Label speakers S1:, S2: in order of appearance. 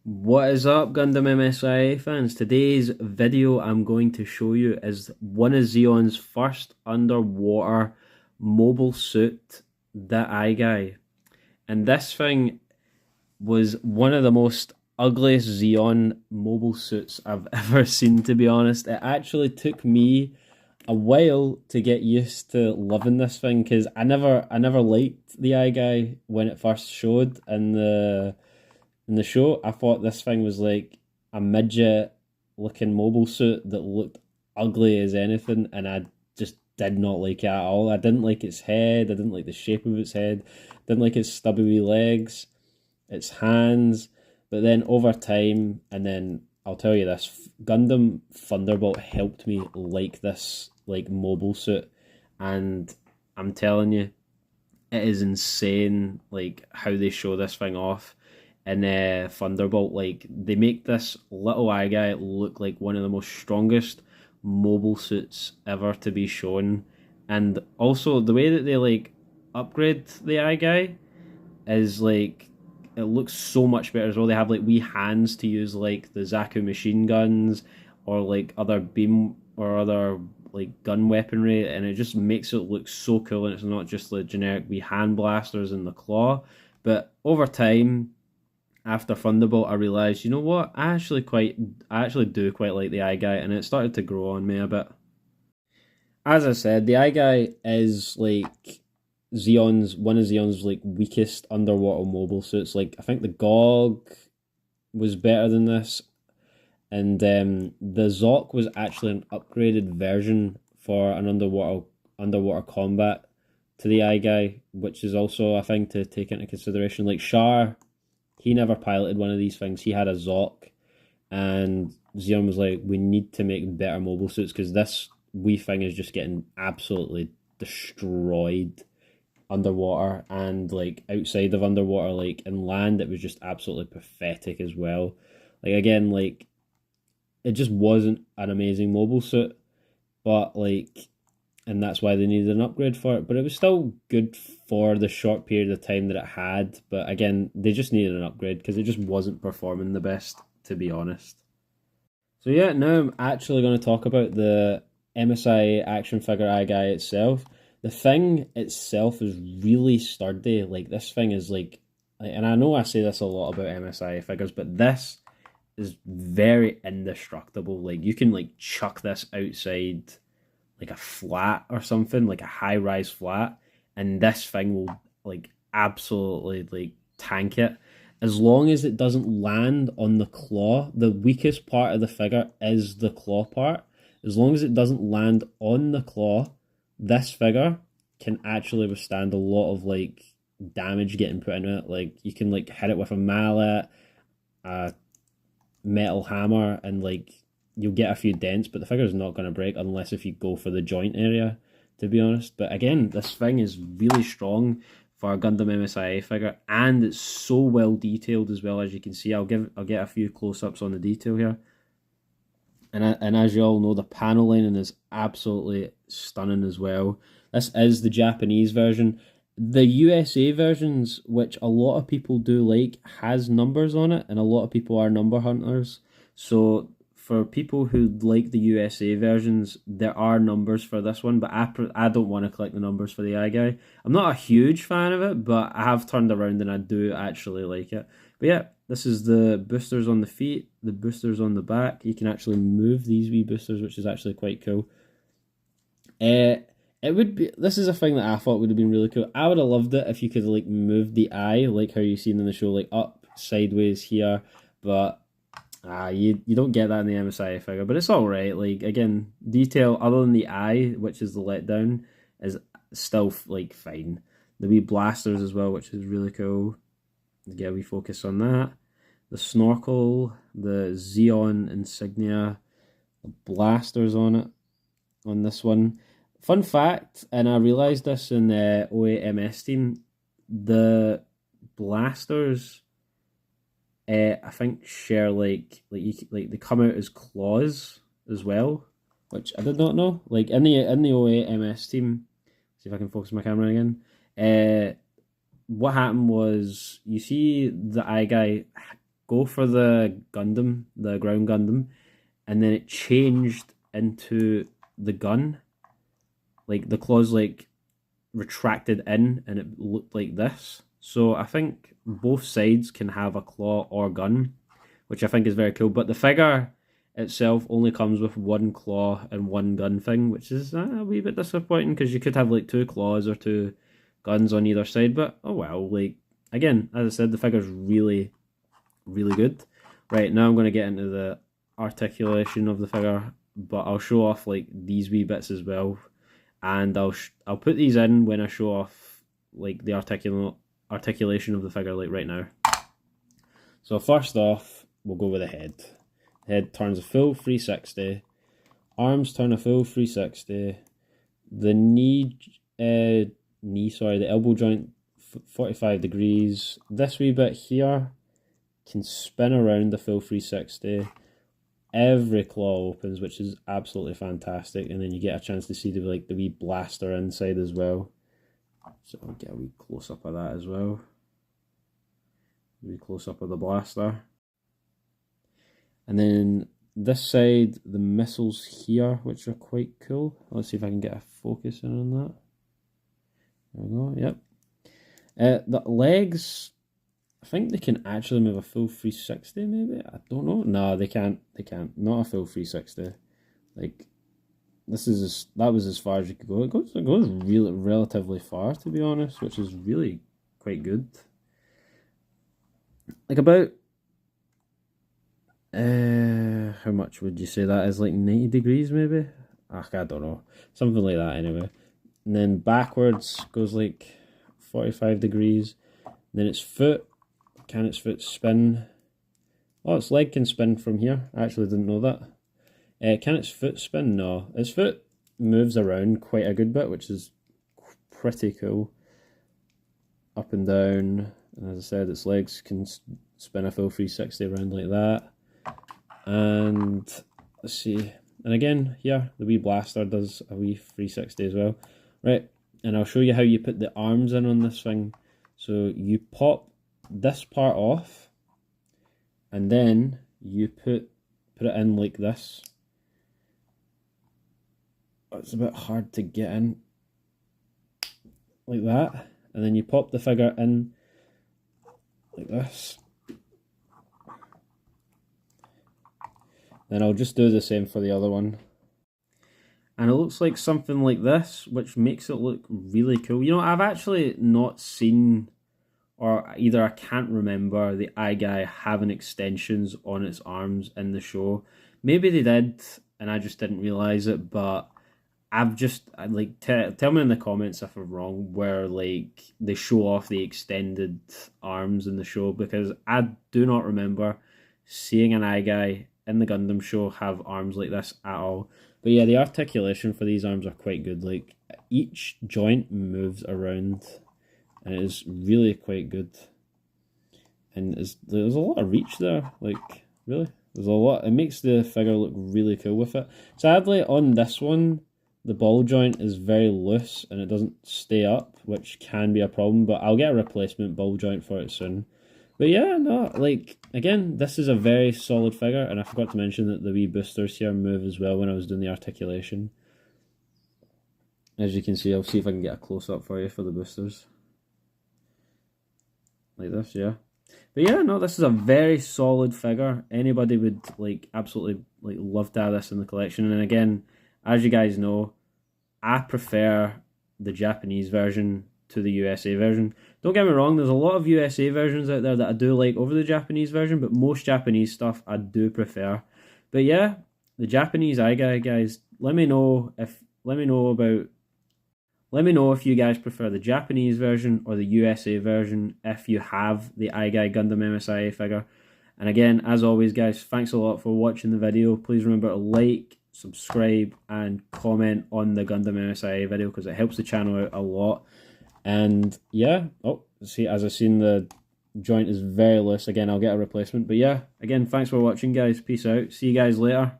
S1: What is up, Gundam MSIA fans? Today's video I'm going to show you is one of Zeon's first underwater mobile suit, the Acyguy. And this thing was one of the most ugliest Zeon mobile suits I've ever seen, to be honest. It actually took me a while to get used to loving this thing because I never liked the Acyguy when it first showed in the show. I thought this thing was like a midget looking mobile suit that looked ugly as anything, and I just did not like it at all. I didn't like its head, I didn't like the shape of its head, didn't like its stubby wee legs, its hands. But then over time, and then I'll tell you this, Gundam Thunderbolt helped me like this like mobile suit, and I'm telling you, it is insane like how they show this thing off in Thunderbolt. Like they make this little eye guy look like one of the most strongest mobile suits ever to be shown, and also the way that they like upgrade the eye guy is like it looks so much better as well. They have like wee hands to use like the Zaku machine guns or like other beam or other like gun weaponry, and it just makes it look so cool. And it's not just the generic wee hand blasters and the claw. But over time, after Thunderbolt, I realised, you know what, I actually do quite like the eye guy, and it started to grow on me a bit. As I said, the eye guy is like Zeon's one of Zeon's like weakest underwater mobile suits. Like I think the Gog was better than this, and the Zoc was actually an upgraded version for an underwater combat to the eye guy, which is also a thing to take into consideration. Like Char, he never piloted one of these things. He had a Zoc, and Zeon was like, "We need to make better mobile suits because this wee thing is just getting absolutely destroyed underwater and like outside of underwater, like in land, it was just absolutely pathetic as well. Like again, like it just wasn't an amazing mobile suit, but like, and that's why they needed an upgrade for it. But it was still good for the short period of time that it had. But again, they just needed an upgrade because it just wasn't performing the best, to be honest. So yeah, now I'm actually going to talk about the MSI action figure eye guy itself. The thing itself is really sturdy. Like this thing is like, and I know I say this a lot about MSI figures, but this is very indestructible. Like you can like chuck this outside like a flat or something, like a high rise flat, and this thing will like absolutely like tank it. As long as it doesn't land on the claw, the weakest part of the figure is the claw part. As long as it doesn't land on the claw, this figure can actually withstand a lot of like damage getting put into it. Like you can like hit it with a mallet, a metal hammer, and like you'll get a few dents, but the figure's not going to break unless if you go for the joint area, to be honest. But again, this thing is really strong for a Gundam MSIA figure, and it's so well detailed as well. As you can see, I'll get a few close-ups on the detail here. And as you all know, the panel lining is absolutely stunning as well. This is the Japanese version. The USA versions, which a lot of people do like, has numbers on it, and a lot of people are number hunters. So for people who like the USA versions, there are numbers for this one, but I don't want to collect the numbers for the eye guy. I'm not a huge fan of it, but I have turned around and I do actually like it. But yeah, this is the boosters on the feet, the boosters on the back. You can actually move these wee boosters, which is actually quite cool. It would be. This is a thing that I thought would have been really cool. I would have loved it if you could like move the eye, like how you seen in the show, like up, sideways here. But you don't get that in the MSI figure. But it's all right. Like again, detail other than the eye, which is the letdown, is still like fine. The wee blasters as well, which is really cool. Get a wee focus on that. The snorkel, the Zeon insignia, the blasters on it, on this one. Fun fact, and I realised this in the OAMS team, the blasters, I think share like they come out as claws as well, which I did not know. Like in the OAMS team, see if I can focus my camera again. What happened was, you see the eye guy go for the Gundam, the ground Gundam, and then it changed into the gun. Like the claws like retracted in and it looked like this. So I think both sides can have a claw or gun, which I think is very cool. But the figure itself only comes with one claw and one gun thing, which is a wee bit disappointing because you could have like two claws or two guns on either side. But oh well, like again, as I said, the figure's really, really good. Right, now I'm going to get into the articulation of the figure, but I'll show off like these wee bits as well. And I'll put these in when I show off like the articulation of the figure, like right now. So first off, we'll go with the head. The head turns a full 360. Arms turn a full 360. The the elbow joint 45 degrees. This wee bit here can spin around the full 360. Every claw opens, which is absolutely fantastic, and then you get a chance to see the wee blaster inside as well. So I'll get a wee close up of that as well. A wee close up of the blaster. And then this side, the missiles here, which are quite cool. Let's see if I can get a focus in on that. There we go, yep. The legs, I think they can actually move a full 360 maybe? I don't know. No, they can't. They can't. Not a full 360. Like, that was as far as you could go. It goes really relatively far, to be honest, which is really quite good. Like about how much would you say that is? Like 90 degrees maybe? I don't know. Something like that anyway. And then backwards goes like 45 degrees. And then its foot, can its foot spin? Oh, its leg can spin from here. I actually didn't know that. Can its foot spin? No. Its foot moves around quite a good bit, which is pretty cool. Up and down. And as I said, its legs can spin a full 360 around like that. And let's see. And again, here, the wee blaster does a wee 360 as well. Right, and I'll show you how you put the arms in on this thing. So you pop this part off, and then you put it in like this. It's a bit hard to get in like that, and then you pop the figure in like this. Then I'll just do the same for the other one. And it looks like something like this, which makes it look really cool. You know, I've actually not seen, or either I can't remember, the Acyguy having extensions on its arms in the show. Maybe they did, and I just didn't realise it, but I've just, like, tell me in the comments if I'm wrong, where, like, they show off the extended arms in the show, because I do not remember seeing an Acyguy in the Gundam show have arms like this at all. But yeah, the articulation for these arms are quite good. Like, each joint moves around, and it is really quite good. And there's a lot of reach there. Like, really, there's a lot. It makes the figure look really cool with it. Sadly, on this one, the ball joint is very loose and it doesn't stay up, which can be a problem. But I'll get a replacement ball joint for it soon. But yeah, no, like, again, this is a very solid figure, and I forgot to mention that the wee boosters here move as well when I was doing the articulation. As you can see, I'll see if I can get a close-up for you for the boosters. Like this, yeah. But yeah, no, this is a very solid figure. Anybody would, like, absolutely, like, love to have this in the collection. And again, as you guys know, I prefer the Japanese version to the USA version. Don't get me wrong, there's a lot of USA versions out there that I do like over the Japanese version, but most Japanese stuff I do prefer. But yeah, the Japanese Acyguy, guys, let me know if you guys prefer the Japanese version or the USA version if you have the Acyguy Gundam MSIA figure. And again, as always, guys, thanks a lot for watching the video. Please remember to like, subscribe, and comment on the Gundam MSIA video because it helps the channel out a lot. And yeah, oh, see, as I've seen, the joint is very loose. Again, I'll get a replacement. But yeah, again, thanks for watching, guys. Peace out. See you guys later.